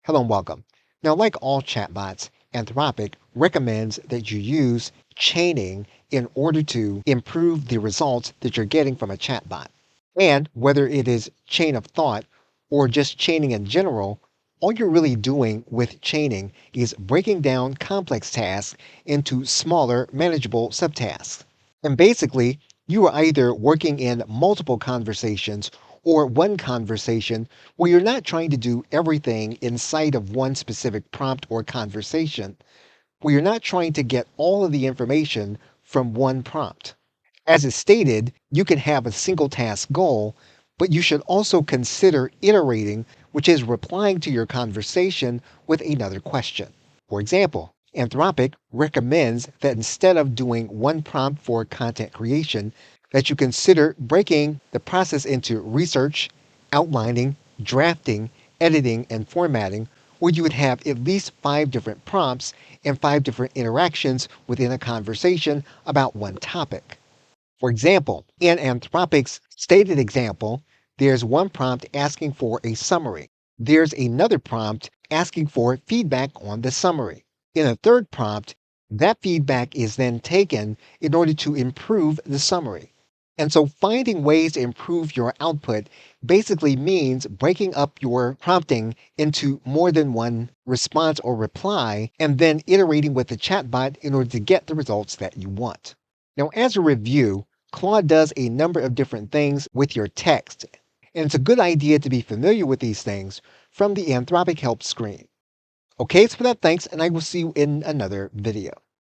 Hello and welcome. Now, like all chatbots, Anthropic recommends that you use chaining in order to improve the results that you're getting from a chatbot. And whether it is chain of thought or just chaining in general, all you're really doing with chaining is breaking down complex tasks into smaller, manageable subtasks. And basically, you are either working in multiple conversations or one conversation where you're not trying to do everything inside of one specific prompt or conversation, where you're not trying to get all of the information from one prompt. As is stated, you can have a single task goal, but you should also consider iterating, which is replying to your conversation with another question. For example, Anthropic recommends that instead of doing one prompt for content creation, that you consider breaking the process into research, outlining, drafting, editing, and formatting, where you would have at least 5 different prompts and 5 different interactions within a conversation about one topic. For example, in Anthropic's stated example, there's one prompt asking for a summary. There's another prompt asking for feedback on the summary. In a third prompt, that feedback is then taken in order to improve the summary. And so finding ways to improve your output basically means breaking up your prompting into more than one response or reply and then iterating with the chatbot in order to get the results that you want. Now, as a review, Claude does a number of different things with your text, and it's a good idea to be familiar with these things from the Anthropic Help screen. Okay, so for that, thanks, and I will see you in another video.